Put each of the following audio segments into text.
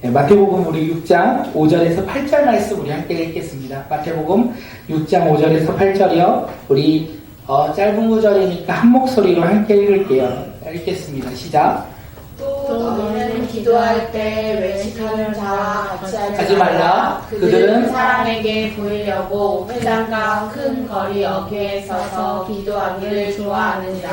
마태복음 우리 6장 5절에서 8절 말씀 우리 함께 읽겠습니다. 마태복음 6장 5절에서 8절이요. 우리 짧은 구절이니까 한 목소리로 함께 읽을게요. 읽겠습니다. 시작. 또 너희는 기도할 때 외식하는 자와 같이 하지 말라. 그들은 사람에게 보이려고 회당과 큰 거리 어귀에 서서 기도하기를 좋아하느니라.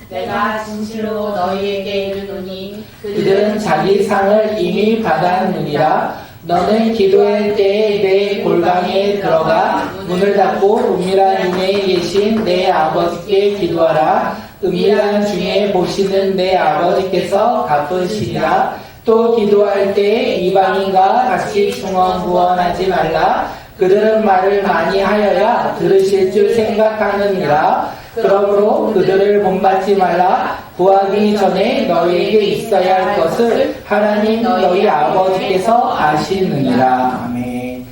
내가 진실로 너희에게 이르노니 그들은 자기 상을 이미 받았느니라. 너는 기도할 때에 내 골방에 들어가 문을 닫고 은밀한 중에 계신 내 아버지께 기도하라. 은밀한 중에 보시는 내 아버지께서 갚으시리라. 또 기도할 때 이방인과 같이 중언부언하지 말라. 그들은 말을 많이 하여야 들으실 줄 생각하느니라. 그러므로 그들을 본받지 말라. 구하기 전에 너희에게 있어야 할 것을 하나님 너희 아버지께서 아시느니라. 아멘.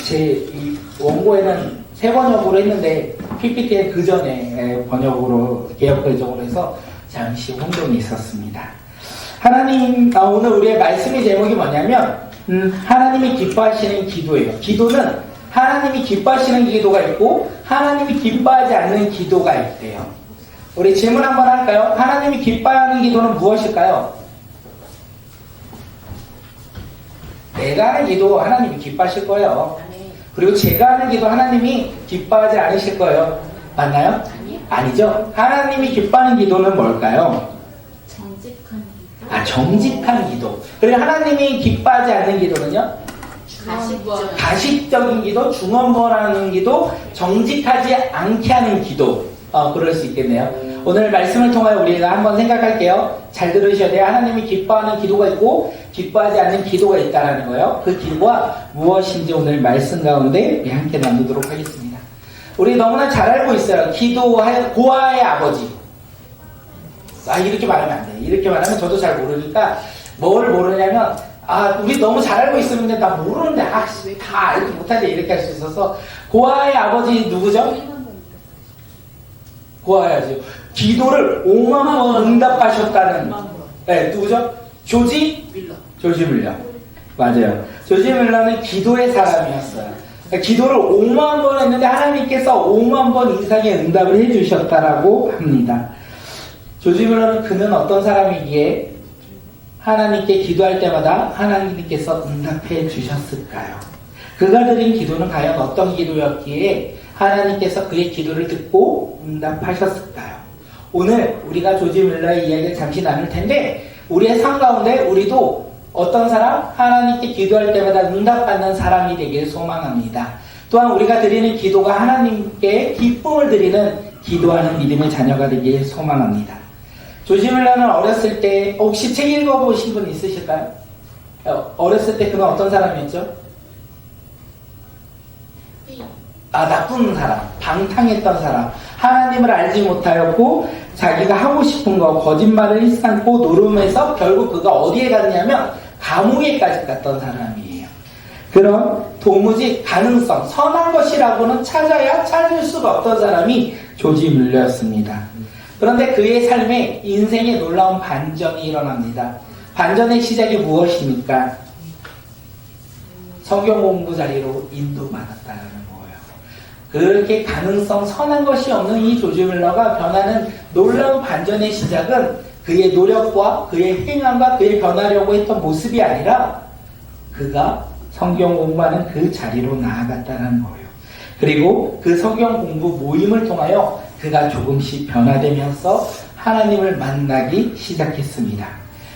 제 원고에는 세 번역으로 했는데 PPT에 그 전에 번역으로 개역 번역으로 해서 잠시 혼동이 있었습니다. 하나님, 오늘 우리의 말씀의 제목이 뭐냐면 하나님이 기뻐하시는 기도예요. 기도는 하나님이 기뻐하시는 기도가 있고 하나님이 기뻐하지 않는 기도가 있대요. 우리 질문 한번 할까요? 하나님이 기뻐하는 기도는 무엇일까요? 내가 하는 기도 하나님이 기뻐하실 거예요. 그리고 제가 하는 기도 하나님이 기뻐하지 않으실 거예요. 맞나요? 아니죠. 하나님이 기뻐하는 기도는 뭘까요? 정직한 기도. 정직한 기도. 그리고 하나님이 기뻐하지 않는 기도는요? 가식적인 기도, 중언부언하는 기도, 정직하지 않게 하는 기도. 그럴 수 있겠네요. 오늘 말씀을 통하여 우리가 한번 생각할게요. 잘 들으셔야 돼요. 하나님이 기뻐하는 기도가 있고 기뻐하지 않는 기도가 있다는 거예요. 그 기도가 무엇인지 오늘 말씀 가운데 우리 함께 나누도록 하겠습니다. 우리 너무나 잘 알고 있어요. 기도할 고아의 아버지. 이렇게 말하면 안 돼. 이렇게 말하면 저도 잘 모르니까 뭘 모르냐면 우리 너무 잘 알고 있었는데 나 모르는데 다 알지 못하지 이렇게 할 수 있어서 고아의 아버지 누구죠? 고아야죠. 기도를 5만 번 응답하셨다는 누구죠? 조지 밀러. 맞아요. 조지 밀러는 기도의 사람이었어요. 기도를 5만 번 했는데 하나님께서 5만 번 이상의 응답을 해주셨다라고 합니다. 조지 밀러는 그는 어떤 사람이기에 하나님께 기도할 때마다 하나님께서 응답해 주셨을까요? 그가 드린 기도는 과연 어떤 기도였기에 하나님께서 그의 기도를 듣고 응답하셨을까요? 오늘 우리가 조지 밀러의 이야기를 잠시 나눌 텐데 우리의 삶 가운데 우리도 어떤 사람? 하나님께 기도할 때마다 응답받는 사람이 되길 소망합니다. 또한 우리가 드리는 기도가 하나님께 기쁨을 드리는 기도하는 믿음의 자녀가 되길 소망합니다. 조지 밀러는 어렸을 때 혹시 책 읽어보신 분 있으실까요? 어렸을 때 그는 어떤 사람이었죠? 나쁜 사람, 방탕했던 사람, 하나님을 알지 못하였고 자기가 하고 싶은 거 거짓말을 일삼고 노름해서 결국 그가 어디에 갔냐면 감옥에까지 갔던 사람이에요. 그런 도무지 가능성, 선한 것이라고는 찾아야 찾을 수가 없던 사람이 조지 밀러였습니다. 그런데 그의 삶에 인생의 놀라운 반전이 일어납니다. 반전의 시작이 무엇입니까? 성경 공부 자리로 인도받았다는 거예요. 그렇게 가능성, 선한 것이 없는 이 조지 밀러가 변하는 놀라운 반전의 시작은 그의 노력과 그의 행함과 그의 변하려고 했던 모습이 아니라 그가 성경 공부하는 그 자리로 나아갔다는 거예요. 그리고 그 성경 공부 모임을 통하여 그가 조금씩 변화되면서 하나님을 만나기 시작했습니다.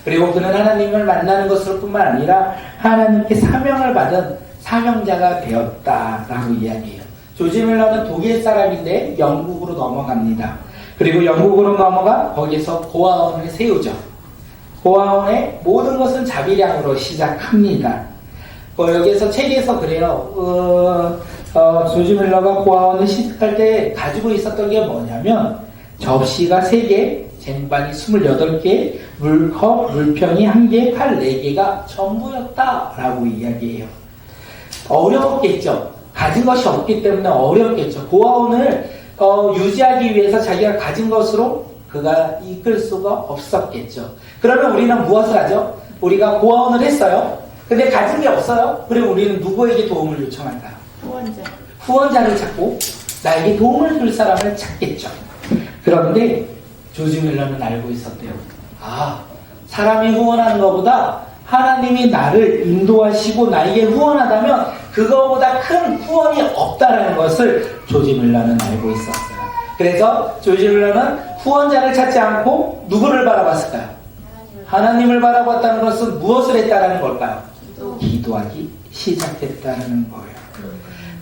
그리고 그는 하나님을 만나는 것으로 뿐만 아니라 하나님께 사명을 받은 사명자가 되었다라고 이야기해요. 조지 밀러는 독일 사람인데 영국으로 넘어갑니다. 그리고 영국으로 넘어가 거기서 고아원을 세우죠. 고아원의 모든 것은 자비량으로 시작합니다. 여기에서 책에서 그래요. 조지 밀러가 고아원을 시작할 때 가지고 있었던 게 뭐냐면 접시가 3개, 쟁반이 28개, 물컵, 물병이 1개, 칼 4개가 전부였다라고 이야기해요. 어려웠겠죠. 가진 것이 없기 때문에 어렵겠죠. 고아원을 유지하기 위해서 자기가 가진 것으로 그가 이끌 수가 없었겠죠. 그러면 우리는 무엇을 하죠? 우리가 고아원을 했어요. 근데 가진 게 없어요. 그럼 우리는 누구에게 도움을 요청할까요? 후원자. 후원자를 찾고 나에게 도움을 줄 사람을 찾겠죠. 그런데 조지 밀러는 알고 있었대요. 아, 사람이 후원하는 것보다 하나님이 나를 인도하시고 나에게 후원하다면 그거보다 큰 후원이 없다는 것을 조지 밀러는 알고 있었어요. 그래서 조지 밀러는 후원자를 찾지 않고 누구를 바라봤을까요? 하나님을 바라봤다는 것은 무엇을 했다는 걸까요? 기도하기 시작했다는 거예요.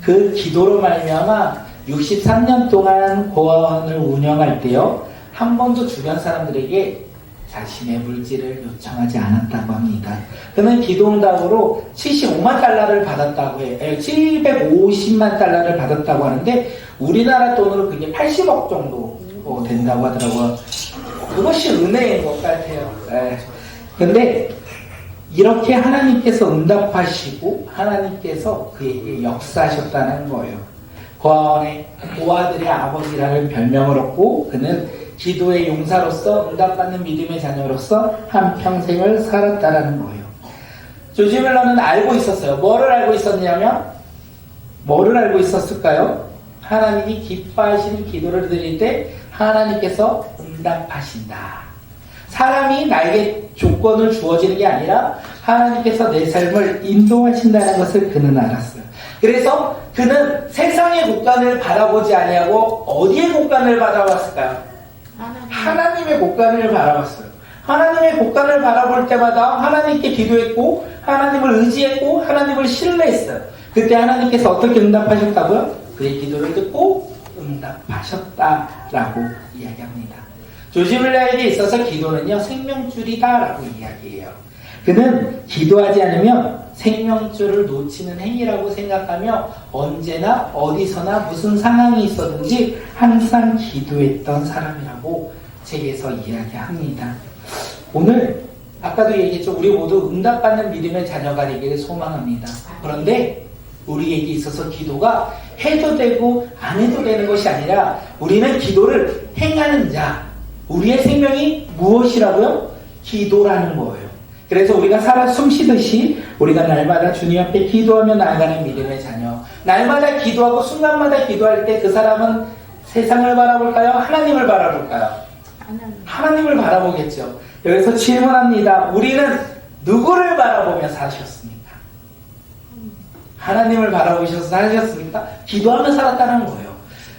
그 기도로 말미암아 63년 동안 고아원을 운영할 때요, 한 번도 주변 사람들에게 자신의 물질을 요청하지 않았다고 합니다. 그는 기도응답으로 75만 달러를 받았다고 해요. 750만 달러를 받았다고 하는데 우리나라 돈으로 그게 80억 정도 된다고 하더라고요. 그것이 은혜인 것 같아요. 근데 이렇게 하나님께서 응답하시고 하나님께서 그에게 역사하셨다는 거예요. 고아원의 고아들의 아버지라는 별명을 얻고 그는 기도의 용사로서 응답받는 믿음의 자녀로서 한평생을 살았다라는 거예요. 조지 밀러는 알고 있었어요. 뭐를 알고 있었냐면 뭐를 알고 있었을까요? 하나님이 기뻐하시는 기도를 드릴 때 하나님께서 응답하신다. 사람이 나에게 조건을 주어지는 게 아니라 하나님께서 내 삶을 인도하신다는 것을 그는 알았어요. 그래서 그는 세상의 곳간을 바라보지 아니하고 어디의 곳간을 바라봤을까요? 하나님의 곳간을 바라봤어요. 하나님의 곳간을 바라볼 때마다 하나님께 기도했고 하나님을 의지했고 하나님을 신뢰했어요. 그때 하나님께서 어떻게 응답하셨다고요? 그의 기도를 듣고 응답하셨다라고 이야기합니다. 조지 밀러에게 있어서 기도는요, 생명줄이다라고 이야기해요. 그는 기도하지 않으면 생명줄을 놓치는 행위라고 생각하며 언제나 어디서나 무슨 상황이 있었든지 항상 기도했던 사람이라고 책에서 이야기합니다. 오늘 아까도 얘기했죠. 우리 모두 응답받는 믿음의 자녀가 되기를 소망합니다. 그런데 우리에게 있어서 기도가 해도 되고 안 해도 되는 것이 아니라 우리는 기도를 행하는 자, 우리의 생명이 무엇이라고요? 기도라는 거예요. 그래서 우리가 살아 숨쉬듯이 우리가 날마다 주님 앞에 기도하며 나아가는 믿음의 자녀, 날마다 기도하고 순간마다 기도할 때 그 사람은 세상을 바라볼까요? 하나님을 바라볼까요? 하나님을 바라보겠죠. 여기서 질문합니다. 우리는 누구를 바라보며 사셨습니까? 하나님을 바라보셔서 사셨습니까? 기도하며 살았다는 거예요.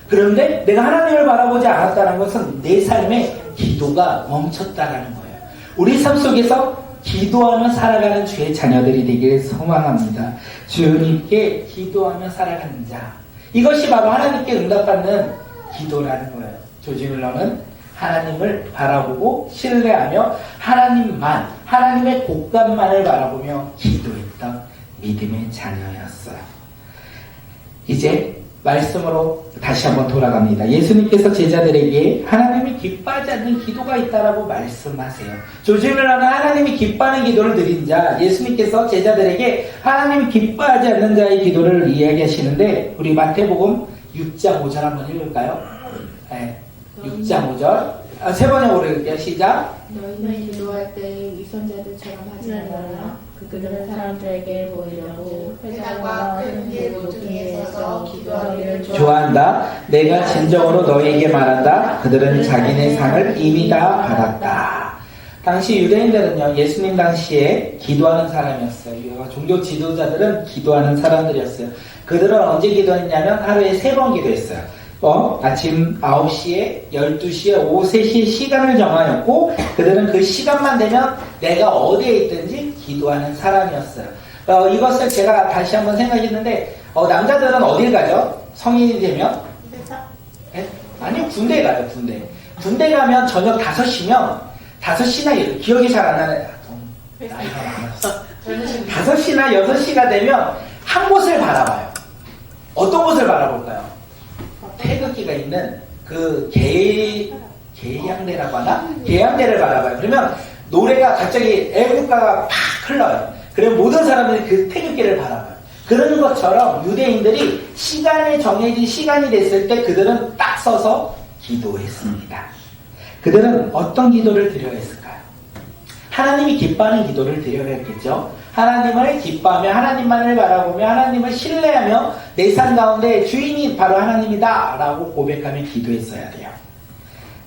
그런데 내가 하나님을 바라보지 않았다는 것은 내 삶에 기도가 멈췄다는 거예요. 우리 삶 속에서 기도하며 살아가는 주의 자녀들이 되기를 소망합니다. 주님께 기도하며 살아가는 자, 이것이 바로 하나님께 응답받는 기도라는 거예요. 조지 밀러는 하나님을 바라보고 신뢰하며 하나님만, 하나님의 곳간만을 바라보며 기도했던 믿음의 자녀였어요. 이제 말씀으로 다시 한번 돌아갑니다. 예수님께서 제자들에게 하나님이 기뻐하지 않는 기도가 있다라고 말씀하세요. 조지 밀러는 하나님이 기뻐하는 기도를 드린 자, 예수님께서 제자들에게 하나님이 기뻐하지 않는 자의 기도를 이야기하시는데 우리 마태복음 6장 5절 한번 읽을까요? 네, 6장 5절 세 번에 오를게요. 시작. 너희는 기도할 때 위선자들처럼 하지 말라. 그들은 사람들에게 보이려고 회당과 큰 길 모퉁이에 서서 기도하기를 좋아한다. 내가 진정으로 너희에게 말한다. 그들은 자기네 상을 이미 다 받았다. 당시 유대인들은요, 예수님 당시에 기도하는 사람이었어요. 종교 지도자들은 기도하는 사람들이었어요. 그들은 언제 기도했냐면 하루에 3번 기도했어요. 아침 9시에, 12시에, 오후 3시에 시간을 정하였고 그들은 그 시간만 되면 내가 어디에 있든지 기도하는 사람이었어요. 이것을 제가 다시 한번 생각했는데 남자들은 어딜 가죠? 성인이 되면? 네? 아니요, 군대 가요. 군대 가면 저녁 5시면 5시나 기억이 잘 안 나네. 나이가 많았어. 5시나 6시가 되면 한 곳을 바라봐요. 어떤 곳을 바라볼까요? 태극기가 있는 그 개향대라고 하나? 개향대를 바라봐요. 그러면 노래가 갑자기 애국가가 팍 흘러요. 그러면 모든 사람들이 그 태극기를 바라봐요. 그런 것처럼 유대인들이 시간에 정해진 시간이 됐을 때 그들은 딱 서서 기도했습니다. 그들은 어떤 기도를 드려야 했을까요? 하나님이 기뻐하는 기도를 드려야겠죠. 하나님을 기뻐하며 하나님만을 바라보며 하나님을 신뢰하며 내 삶 가운데 주인이 바로 하나님이다 라고 고백하며 기도했어야 돼요.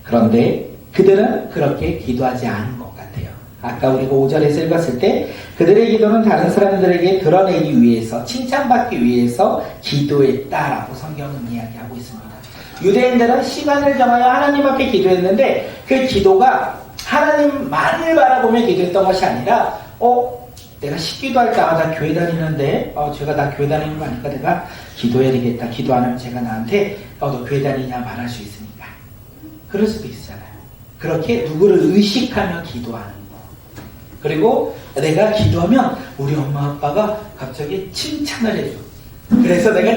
그런데 그들은 그렇게 기도하지 않은 것 같아요. 아까 우리가 5절에서 읽었을 때 그들의 기도는 다른 사람들에게 드러내기 위해서 칭찬받기 위해서 기도했다라고 성경은 이야기하고 있습니다. 유대인들은 시간을 정하여 하나님 앞에 기도했는데 그 기도가 하나님만을 바라보며 기도했던 것이 아니라 내가 식기도 할 때 나 교회 다니는데 제가 나 교회 다니는 거 아니까 내가 기도해야 되겠다. 기도 안 하면 제가 나한테 너 교회 다니냐 말할 수 있으니까. 그럴 수도 있잖아요. 그렇게 누구를 의식하며 기도하는 거. 그리고 내가 기도하면 우리 엄마 아빠가 갑자기 칭찬을 해줘. 그래서 내가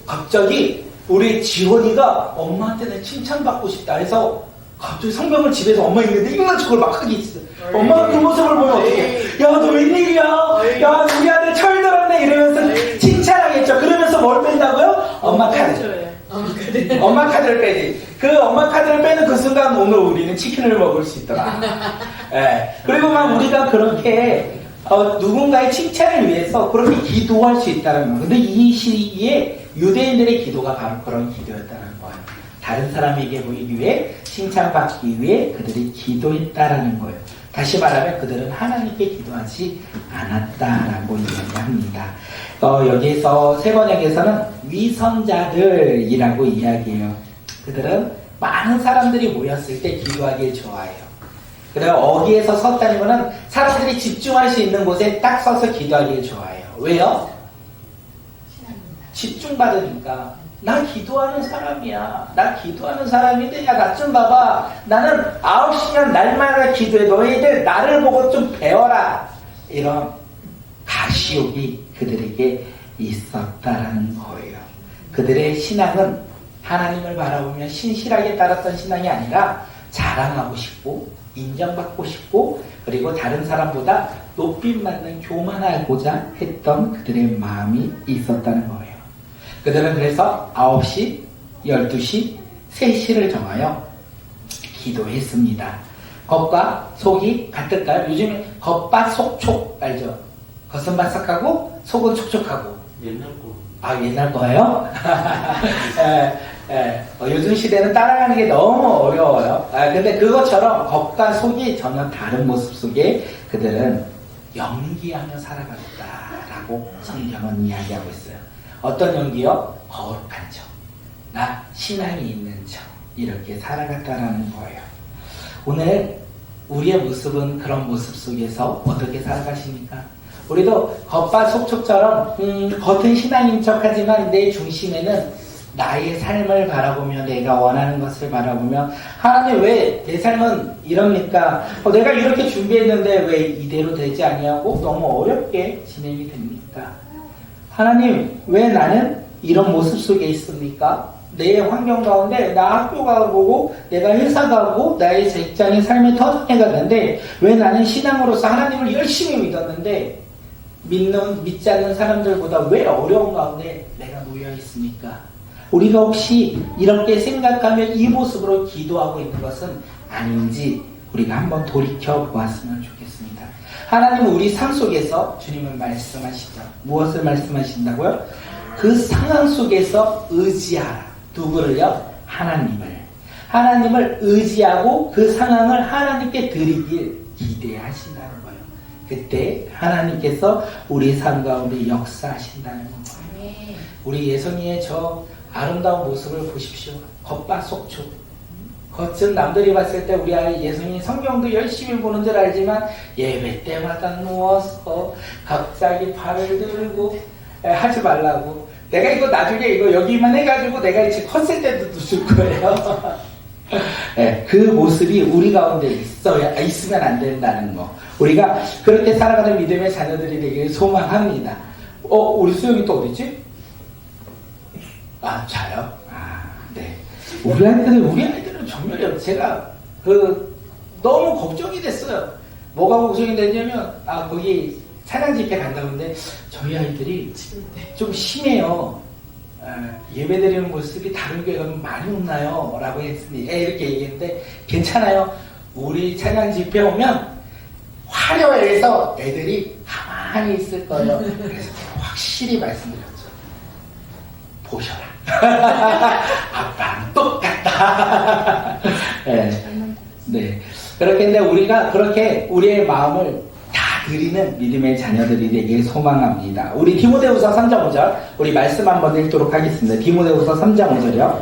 갑자기 우리 지원이가 엄마한테 칭찬받고 싶다 해서 갑자기 성경을 집에서 엄마 있는데 읽는 척을 막 하기 있어. 엄마가 그 모습을 보면 어떡해. 야, 너 웬일이야? 야, 우리 아들 철들었네. 이러면서 칭찬하겠죠. 그러면서 뭘 뺀다고요? 엄마 카드. 엄마 카드를 빼지. 그 엄마 카드를 빼는 그 순간 오늘 우리는 치킨을 먹을 수 있더라. 예. 그리고 막 우리가 그렇게 누군가의 칭찬을 위해서 그렇게 기도할 수 있다는 거예요. 근데 이 시기에 유대인들의 기도가 바로 그런 기도였다는 거예요. 다른 사람에게 보이기 위해 칭찬받기 위해 그들이 기도했다라는 거예요. 다시 말하면 그들은 하나님께 기도하지 않았다라고 이야기합니다. 여기에서 세 번역에서는 위선자들이라고 이야기해요. 그들은 많은 사람들이 모였을 때 기도하길 좋아해요. 그리고 어디에서 섰다는 거는 사람들이 집중할 수 있는 곳에 딱 서서 기도하길 좋아해요. 왜요? 집중받으니까. 나 기도하는 사람이야. 나 기도하는 사람인데 야, 나 좀 봐봐. 나는 9시간 날마다 기도해. 너희들 나를 보고 좀 배워라. 이런 가시욕이 그들에게 있었다라는 거예요. 그들의 신앙은 하나님을 바라보며 신실하게 따랐던 신앙이 아니라 자랑하고 싶고 인정받고 싶고 그리고 다른 사람보다 높임받는 교만하고자 했던 그들의 마음이 있었다는 거예요. 그들은 그래서 9시, 12시, 3시를 정하여 기도했습니다. 겉과 속이 같을까요? 요즘에 겉바 속촉 알죠? 겉은 바삭하고 속은 촉촉하고. 옛날 거. 옛날 거예요? 요즘 시대는 따라가는 게 너무 어려워요. 근데 그것처럼 겉과 속이 전혀 다른 모습 속에 그들은 연기하며 살아갔다라고 성경은 이야기하고 있어요. 어떤 연기요? 거룩한 척. 나 신앙이 있는 척. 이렇게 살아갔다라는 거예요. 오늘 우리의 모습은 그런 모습 속에서 어떻게 살아가십니까? 우리도 겉바 속촉처럼 겉은 신앙인 척하지만 내 중심에는 나의 삶을 바라보며 내가 원하는 것을 바라보며 하나님 왜 내 삶은 이럽니까? 내가 이렇게 준비했는데 왜 이대로 되지 아니하고 너무 어렵게 진행이 됩니까? 하나님 왜 나는 이런 모습 속에 있습니까? 내 환경 가운데 나 학교 가고 내가 회사 가고 나의 직장의 삶의 터전에 갔는데 왜 나는 신앙으로서 하나님을 열심히 믿었는데 믿지 않는 사람들보다 왜 어려운 가운데 내가 놓여 있습니까? 우리가 혹시 이렇게 생각하며 이 모습으로 기도하고 있는 것은 아닌지 우리가 한번 돌이켜 보았으면 좋겠습니다. 하나님은 우리 삶 속에서 주님은 말씀하시죠. 무엇을 말씀하신다고요? 그 상황 속에서 의지하라. 누구를요? 하나님을 의지하고 그 상황을 하나님께 드리길 기대하신다는 거예요. 그때 하나님께서 우리 삶 가운데 역사하신다는 거예요. 우리 예선이의 저 아름다운 모습을 보십시오. 겉바 속촉. 겉은 남들이 봤을 때 우리 아이 예선이 성경도 열심히 보는 줄 알지만 예배 때마다 누워서 갑자기 발을 들고 하지 말라고. 내가 이거 나중에 이거 여기만 해가지고 내가 이제 컸을 때도 줄 거예요. 그 모습이 우리 가운데 있으면 안 된다는 거. 우리가 그렇게 살아가는 믿음의 자녀들이 되기를 소망합니다. 우리 수영이 또 어디지? 자요? 네. 우리 아이들은 정말요. 제가 너무 걱정이 됐어요. 뭐가 걱정이 됐냐면 거기 찬양 집회 간다는데 저희 아이들이 좀 심해요. 예배 드리는 모습이 다른 교회 가면 많이 혼나요 라고 했으니 이렇게 얘기했는데 괜찮아요. 우리 찬양 집회 오면 화려해서 애들이 가만히 있을 거예요. 그래서 제가 확실히 말씀드렸죠. 보셔라. 아빠랑 똑같다. 네. 네. 그렇게 근데 우리가 그렇게 우리의 마음을 다 드리는 믿음의 자녀들이 되길 소망합니다. 우리 디모데후서 3장 5절 우리 말씀 한번 읽도록 하겠습니다. 디모데후서 3장 5절이요.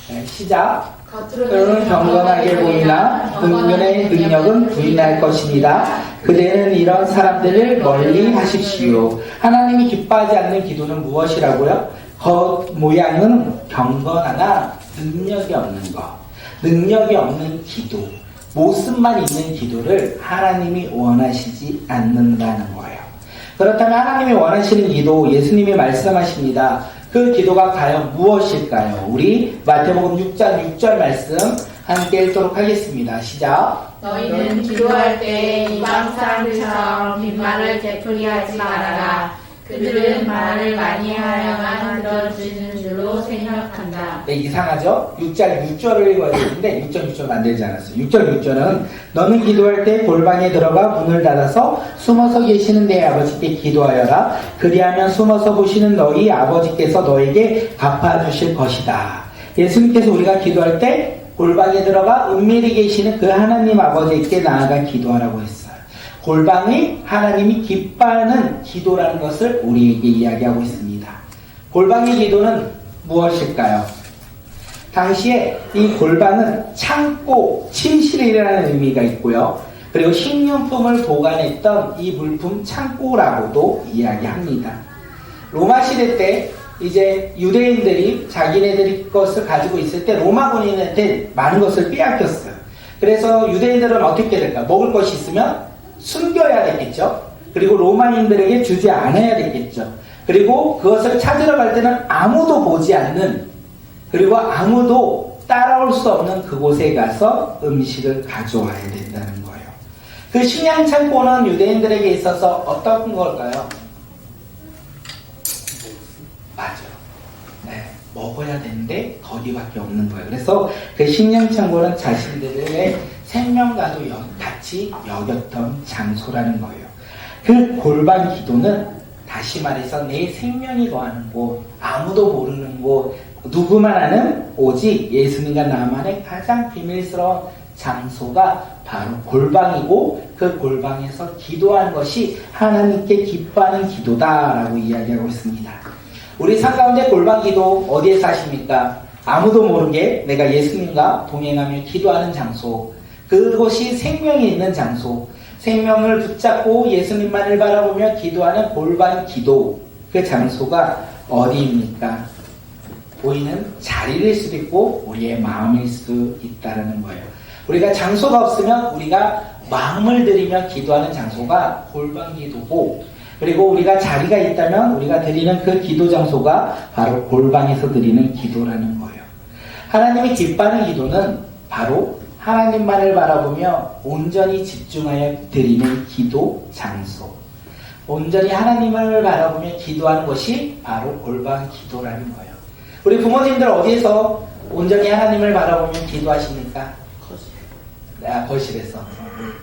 네, 시작. 겉으로는 경건하게 보이나 은근의 능력은 부인할 것입니다. 그대는 이런 사람들을 멀리 하십시오. 하나님이 기뻐하지 않는 기도는 무엇이라고요? 겉 모양은 경건하나 능력이 없는 것. 능력이 없는 기도. 모습만 있는 기도를 하나님이 원하시지 않는다는 거예요. 그렇다면 하나님이 원하시는 기도, 예수님이 말씀하십니다. 그 기도가 과연 무엇일까요? 우리 마태복음 6장 6절 말씀 함께 읽도록 하겠습니다. 시작. 너희는 기도할 때 이방 사람들처럼 빈말을 되풀이하지 말아라. 그들은 말을 많이 하여만 들어주는 줄로 생각한다. 네, 이상하죠? 6절 6절을 읽어야 되는데 6절 6절 만들지 않았어요. 6절 6절은 너는 기도할 때 골방에 들어가 문을 닫아서 숨어서 계시는 내 아버지께 기도하여라. 그리하면 숨어서 보시는 너희 아버지께서 너에게 갚아주실 것이다. 예수님께서 우리가 기도할 때 골방에 들어가 은밀히 계시는 그 하나님 아버지께 나아가 기도하라고 했어요. 골방이 하나님이 기뻐하는 기도라는 것을 우리에게 이야기하고 있습니다. 골방의 기도는 무엇일까요? 당시에 이 골방은 창고, 침실이라는 의미가 있고요. 그리고 식료품을 보관했던 이 물품 창고라고도 이야기합니다. 로마 시대 때 이제 유대인들이 자기네들이 것을 가지고 있을 때 로마 군인한테 많은 것을 빼앗겼어요. 그래서 유대인들은 어떻게 될까? 먹을 것이 있으면 숨겨야 되겠죠. 그리고 로마인들에게 주지 않아야 되겠죠. 그리고 그것을 찾으러 갈 때는 아무도 보지 않는, 그리고 아무도 따라올 수 없는 그곳에 가서 음식을 가져와야 된다는 거예요. 그 식량 창고는 유대인들에게 있어서 어떤 걸까요? 맞아요. 네, 먹어야 되는데 거기밖에 없는 거예요. 그래서 그 식량 창고는 자신들의 생명과도 같이 여겼던 장소라는 거예요. 그 골방 기도는 다시 말해서 내 생명이 거하는 곳, 아무도 모르는 곳, 누구만 아는 오직 예수님과 나만의 가장 비밀스러운 장소가 바로 골방이고, 그 골방에서 기도하는 것이 하나님께 기뻐하는 기도다라고 이야기하고 있습니다. 우리 삶 가운데 골방 기도 어디에서 하십니까? 아무도 모르게 내가 예수님과 동행하며 기도하는 장소, 그곳이 생명이 있는 장소, 생명을 붙잡고 예수님만을 바라보며 기도하는 골방 기도, 그 장소가 어디입니까? 보이는 자리일 수도 있고 우리의 마음일 수 있다는 거예요. 우리가 장소가 없으면 우리가 마음을 들이며 기도하는 장소가 골방 기도고, 그리고 우리가 자리가 있다면 우리가 드리는 그 기도 장소가 바로 골방에서 드리는 기도라는 거예요. 하나님이 기뻐하는 기도는 바로 하나님만을 바라보며 온전히 집중하여 드리는 기도 장소, 온전히 하나님을 바라보며 기도하는 것이 바로 골방 기도라는 거예요. 우리 부모님들 어디에서 온전히 하나님을 바라보며 기도하십니까? 거실에서.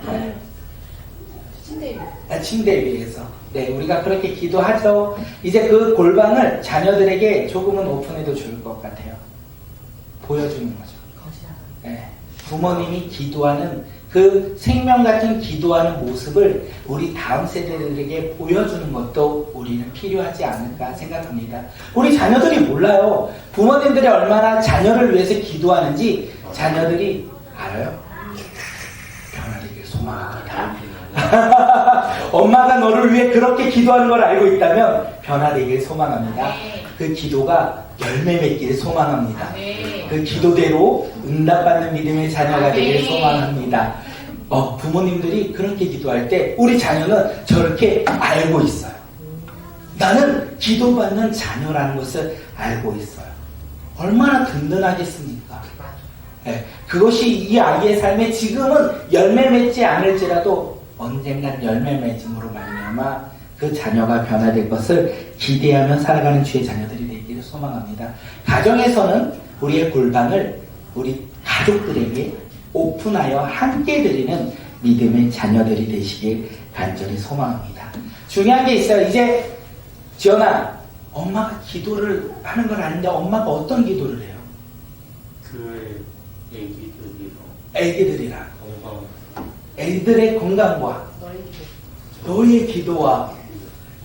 네. 침대 위에서. 네, 우리가 그렇게 기도하죠. 이제 그 골방을 자녀들에게 조금은 오픈해도 좋을 것 같아요. 보여주는 거죠. 네. 부모님이 기도하는 그 생명 같은 기도하는 모습을 우리 다음 세대들에게 보여주는 것도 우리는 필요하지 않을까 생각합니다. 우리 자녀들이 몰라요. 부모님들이 얼마나 자녀를 위해서 기도하는지 자녀들이 알아요? 변화되길 소망합니다. 엄마가 너를 위해 그렇게 기도하는 걸 알고 있다면 변화되길 소망합니다. 그 기도가 열매 맺길 소망합니다. 그 기도대로 응답받는 믿음의 자녀가 되길 소망합니다. 부모님들이 그렇게 기도할 때 우리 자녀는 저렇게 알고 있어요. 나는 기도받는 자녀라는 것을 알고 있어요. 얼마나 든든하겠습니까? 네, 그것이 이 아이의 삶에 지금은 열매 맺지 않을지라도 언젠간 열매 맺음으로 말미암아 그 자녀가 변화될 것을 기대하며 살아가는 주의 자녀들이 되기를 소망합니다. 가정에서는 우리의 골방을 우리 가족들에게 오픈하여 함께 드리는 믿음의 자녀들이 되시길 간절히 소망합니다. 중요한 게 있어요. 이제 지연아, 엄마가 기도를 하는 건 아닌데 엄마가 어떤 기도를 해요? 그 애기들이랑 건강 애들의 건강과 너희의 기도와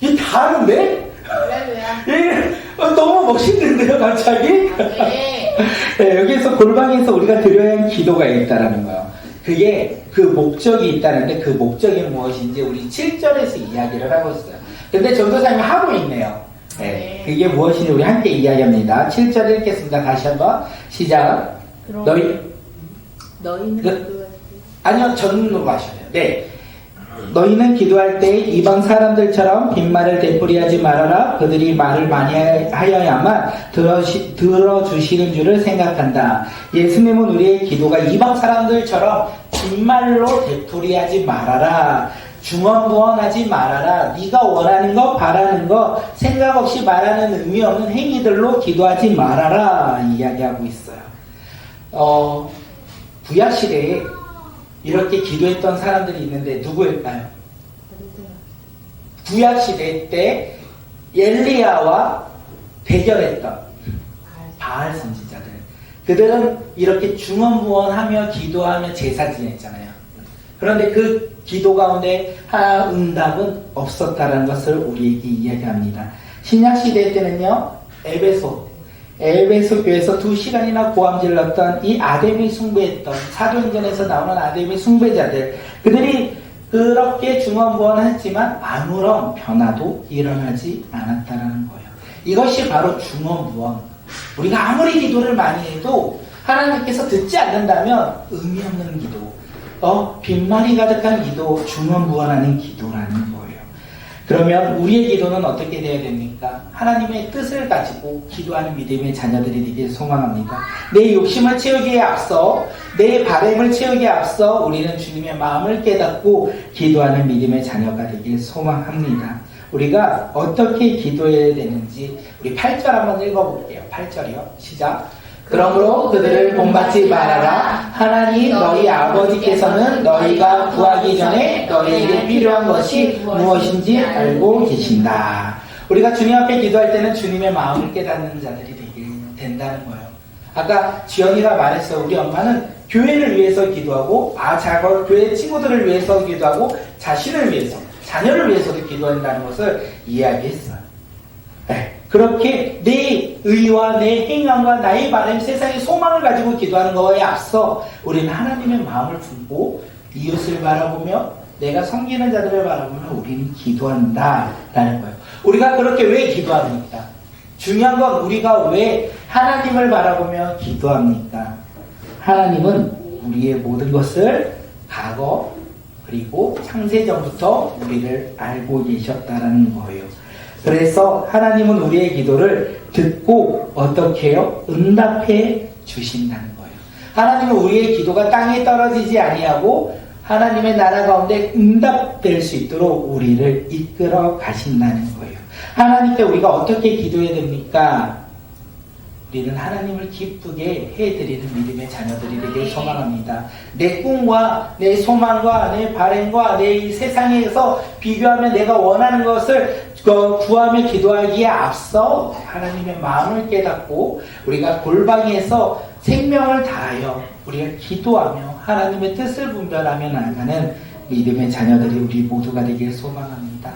이게 다른데? 할렐루야. 너무 멋있는데요, 갑자기? 네. 네, 여기서 골방에서 우리가 드려야 할 기도가 있다라는 거예요. 그게 그 목적이 있다는데 그 목적이 무엇인지 우리 7절에서 이야기를 하고 있어요. 근데 전도사님이 하고 있네요. 네, 그게 무엇인지 우리 함께 이야기합니다. 7절 읽겠습니다. 다시 한번 시작. 너희는 기도할 아니요, 전으로 하셔야 돼요. 네. 너희는 기도할 때 이방 사람들처럼 빈말을 되풀이하지 말아라. 그들이 말을 많이 하여야만 들어주시는 줄을 생각한다. 예수님은 우리의 기도가 이방 사람들처럼 빈말로 되풀이하지 말아라. 중언부언하지 말아라. 네가 원하는 거, 바라는 거 생각 없이 말하는 의미 없는 행위들로 기도하지 말아라. 이야기하고 있어요. 구약시대에 이렇게 기도했던 사람들이 있는데 누구일까요? 구약시대 때 엘리야와 대결했던 바알 선지자들. 그들은 이렇게 중언부언하며 기도하며 제사 지냈잖아요. 그런데 그 기도 가운데 응답은 없었다는 것을 우리에게 이야기합니다. 신약시대 때는요, 에베소 교회에서 2시간이나 고함질렀던 이 아데미 숭배했던 사도행전에서 나오는 아데미 숭배자들, 그들이 그렇게 중언부언했지만 아무런 변화도 일어나지 않았다는 거예요. 이것이 바로 중언부언. 우리가 아무리 기도를 많이 해도 하나님께서 듣지 않는다면 의미 없는 기도, 빈말이 가득한 기도, 중언부언하는 기도라는 거예요. 그러면 우리의 기도는 어떻게 되어야 됩니까? 하나님의 뜻을 가지고 기도하는 믿음의 자녀들이 되길 소망합니다. 내 욕심을 채우기에 앞서, 내 바람을 채우기에 앞서 우리는 주님의 마음을 깨닫고 기도하는 믿음의 자녀가 되길 소망합니다. 우리가 어떻게 기도해야 되는지 우리 8절 한번 읽어볼게요. 8절이요. 시작. 그러므로 그들을 본받지 말아라. 하나님 너희 아버지께서는 너희가 구하기 전에 너희에게 필요한 것이 무엇인지 알고 계신다. 우리가 주님 앞에 기도할 때는 주님의 마음을 깨닫는 자들이 된다는 거예요. 아까 지연이가 말했어요. 우리 엄마는 교회를 위해서 기도하고 교회 친구들을 위해서 기도하고 자신을 위해서, 자녀를 위해서도 기도한다는 것을 이야기했어요. 네. 그렇게 내 의와 내 행함과 나의 바람, 세상의 소망을 가지고 기도하는 것에 앞서 우리는 하나님의 마음을 품고 이웃을 바라보며 내가 섬기는 자들을 바라보며 우리는 기도한다라는 거예요. 우리가 그렇게 왜 기도합니까? 중요한 건 우리가 왜 하나님을 바라보며 기도합니까? 하나님은 우리의 모든 것을 과거 그리고 창세전부터 우리를 알고 계셨다라는 거예요. 그래서 하나님은 우리의 기도를 듣고 어떻게 해요? 응답해 주신다는 거예요. 하나님은 우리의 기도가 땅에 떨어지지 아니하고 하나님의 나라 가운데 응답될 수 있도록 우리를 이끌어 가신다는 거예요. 하나님께 우리가 어떻게 기도해야 됩니까? 우리는 하나님을 기쁘게 해드리는 믿음의 자녀들이 되길 소망합니다. 내 꿈과 내 소망과 내 바람과 내 세상에서 비교하면 내가 원하는 것을 구하며 기도하기에 앞서 하나님의 마음을 깨닫고 우리가 골방에서 생명을 다하여 우리가 기도하며 하나님의 뜻을 분별하며 나아가는 믿음의 자녀들이 우리 모두가 되길 소망합니다.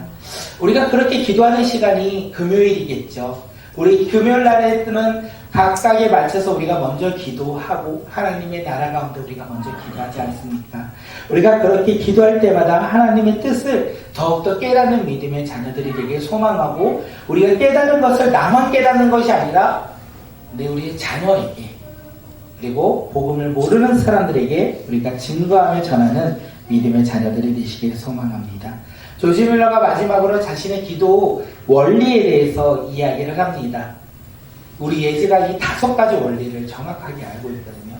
우리가 그렇게 기도하는 시간이 금요일이겠죠. 우리 금요일 날에는 각각에 맞춰서 우리가 먼저 기도하고 하나님의 나라 가운데 우리가 먼저 기도하지 않습니까? 우리가 그렇게 기도할 때마다 하나님의 뜻을 더욱더 깨닫는 믿음의 자녀들이 되길 소망하고 우리가 깨닫는 것을 나만 깨닫는 것이 아니라 우리의 자녀에게 그리고 복음을 모르는 사람들에게 우리가 증거하며 전하는 믿음의 자녀들이 되시길 소망합니다. 조지 뮬러가 마지막으로 자신의 기도 원리에 대해서 이야기를 합니다. 우리 예지가 이 5가지 원리를 정확하게 알고 있거든요.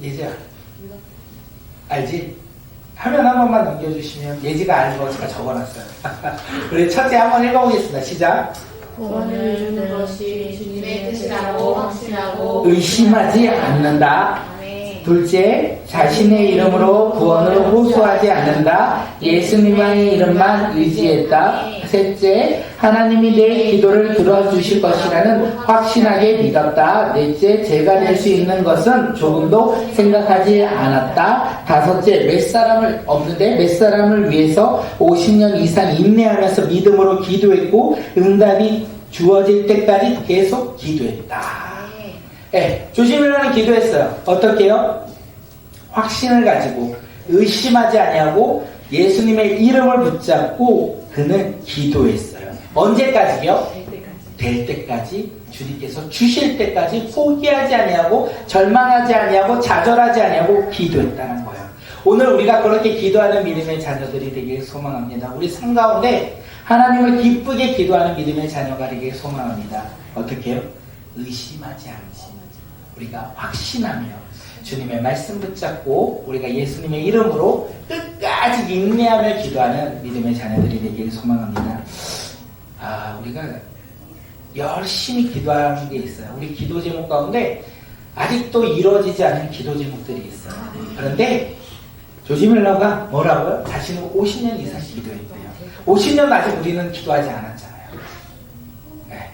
예지야, 알지? 화면 한 번만 넘겨주시면 예지가 알고 제가 적어놨어요. 우리 첫째 한번 읽어보겠습니다. 시작. 구원을 이루는 것이 주님의 뜻이라고 확신하고 의심하지 않는다. 아멘. 둘째, 자신의 이름으로 구원을 호소하지 않는다. 예수님의 이름만 의지했다. 셋째, 하나님이 내 기도를 들어주실 것이라는 확신하게 믿었다. 넷째, 제가 낼 수 있는 것은 조금도 생각하지 않았다. 다섯째, 몇 사람을 없는데 몇 사람을 위해서 50년 이상 인내하면서 믿음으로 기도했고 응답이 주어질 때까지 계속 기도했다. 예, 조심하라는 기도했어요. 어떻게요? 확신을 가지고 의심하지 아니하고 예수님의 이름을 붙잡고 그는 기도했어요. 언제까지요? 될 때까지, 주님께서 주실 때까지 포기하지 아니하고 절망하지 아니하고 좌절하지 아니하고 기도했다는 거예요. 오늘 우리가 그렇게 기도하는 믿음의 자녀들이 되길 소망합니다. 우리 삶 가운데 하나님을 기쁘게 기도하는 믿음의 자녀가 되길 소망합니다. 어떻게 해요? 의심하지 않지. 우리가 확신하며 주님의 말씀 붙잡고 우리가 예수님의 이름으로 끝까지 인내하며 기도하는 믿음의 자녀들이 되길 소망합니다. 우리가 열심히 기도하는 게 있어요. 우리 기도 제목 가운데 아직도 이루어지지 않은 기도 제목들이 있어요. 그런데 조지밀러가 뭐라고요? 자신은 50년 이상 기도했대요. 50년 아직 우리는 기도하지 않았잖아요. 네.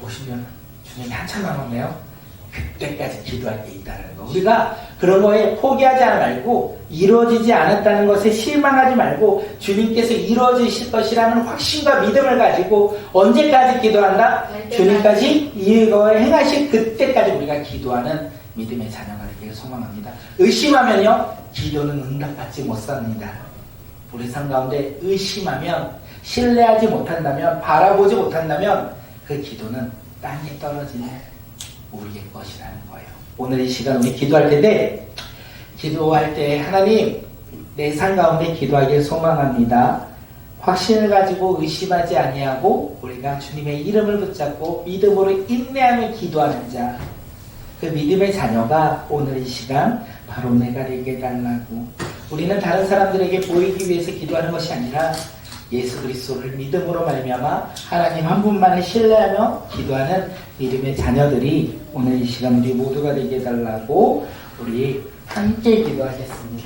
50년 주님이 한참 남았네요. 그때까지 기도할 게 있다는 거. 우리가 그런 거에 포기하지 말고 이루어지지 않았다는 것에 실망하지 말고 주님께서 이루어지실 것이라는 확신과 믿음을 가지고 언제까지 기도한다? 주님까지 이거에 행하실 그때까지 우리가 기도하는 믿음의 자녀가 되기를 소망합니다. 의심하면요 기도는 응답받지 못합니다. 우리 삶 가운데 의심하면 신뢰하지 못한다면 바라보지 못한다면 그 기도는 땅에 떨어지는 우리의 것이라는 거예요. 오늘 이 시간 우리 기도할 텐데 기도할 때 하나님 내 삶 가운데 기도하길 소망합니다. 확신을 가지고 의심하지 아니하고 우리가 주님의 이름을 붙잡고 믿음으로 인내하며 기도하는 자, 그 믿음의 자녀가 오늘 이 시간 바로 내가 되게 해달라고. 우리는 다른 사람들에게 보이기 위해서 기도하는 것이 아니라 예수 그리스도를 믿음으로 말미암아 하나님 한 분만을 신뢰하며 기도하는 믿음의 자녀들이 오늘 이 시간 우리 모두가 되게 해달라고 우리 함께 기도하겠습니다.